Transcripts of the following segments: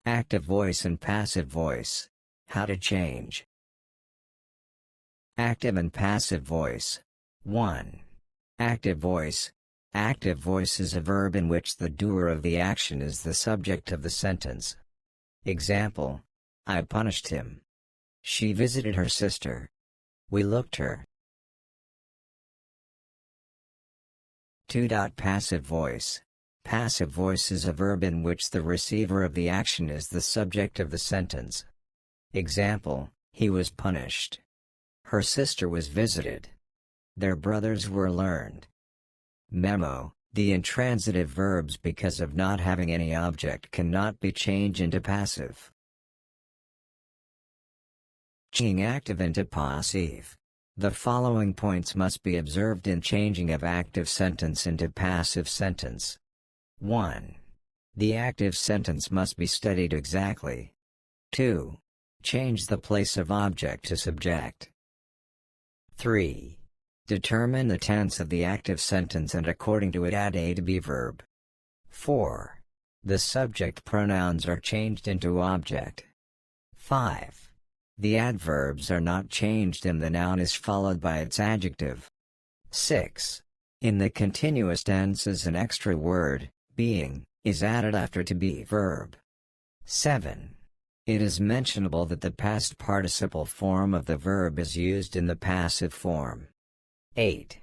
Active voice and passive voice. How to change. Active and passive voice. 1. Active voice. Active voice is a verb in which the doer of the action is the subject of the sentence. Example: I punished him. She visited her sister. We looked her. 2. Passive voice. Passive voice is a verb in which the receiver of the action is the subject of the sentence. Example: he was punished. Her sister was visited. Their brothers were learned. Memo: the intransitive verbs, because of not having any object, cannot be changed into passive. Changing active into passive. The following points must be observed in changing of active sentence into passive sentence. 1. The active sentence must be studied exactly. 2. Change the place of object to subject. 3. Determine the tense of the active sentence and according to it add a to be verb. 4. The subject pronouns are changed into object. 5. The adverbs are not changed and the noun is followed by its adjective. 6. In the continuous tenses an extra word, being, is added after to be verb. 7. It is mentionable that the past participle form of the verb is used in the passive form. 8.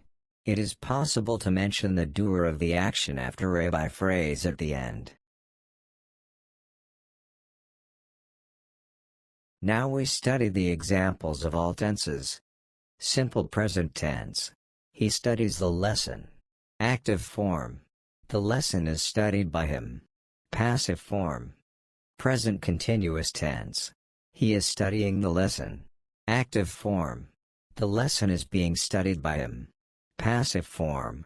It is possible to mention the doer of the action after a by phrase at the end. Now we study the examples of all tenses. Simple present tense. He studies the lesson. Active form. The lesson is studied by him. Passive form. Present continuous tense. He is studying the lesson. Active form. The lesson is being studied by him. Passive form.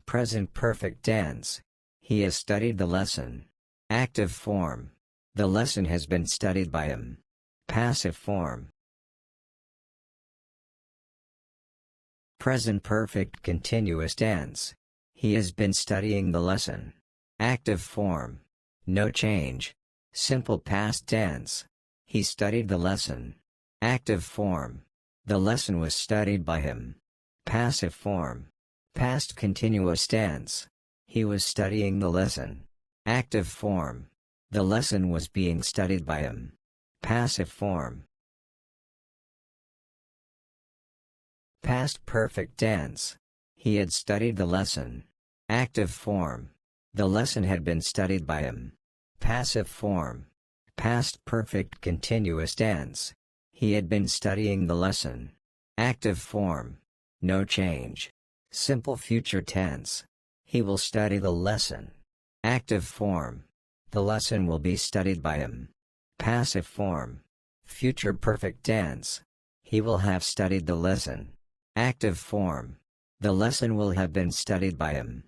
Present perfect tense. He has studied the lesson. Active form. The lesson has been studied by him. Passive form. Present perfect continuous tense. He has been studying the lesson. Active form. No change. Simple past tense. He studied the lesson. Active form. The lesson was studied by him. Passive form. Past continuous tense. He was studying the lesson. Active form. The lesson was being studied by him. Passive form. Past perfect tense. He had studied the lesson. Active form. The lesson had been studied by him. Passive form. Past perfect continuous tense. He had been studying the lesson. Active form. No change. Simple future tense. He will study the lesson. Active form. The lesson will be studied by him. Passive form. Future perfect tense. He will have studied the lesson. Active form. The lesson will have been studied by him.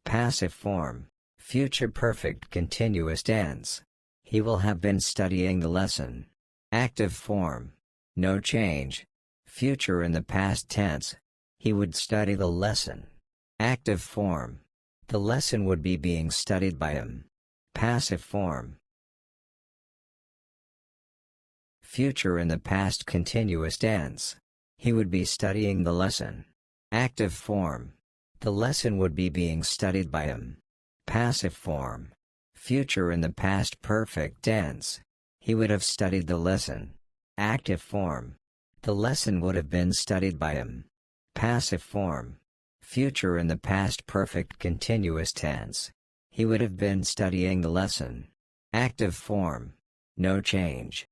Passive form. Future perfect continuous tense. He will have been studying the lesson. Active form. No change. Future in the past tense. He would study the lesson. Active form. The lesson would be being studied by him. Passive form. Future in the past continuous tense. He would be studying the lesson. Active form. The lesson would be being studied by him. Passive form. Future in the past perfect tense. He would have studied the lesson. Active form. The lesson would have been studied by him. Passive form. Future in the past perfect continuous tense. He would have been studying the lesson. Active form. No change.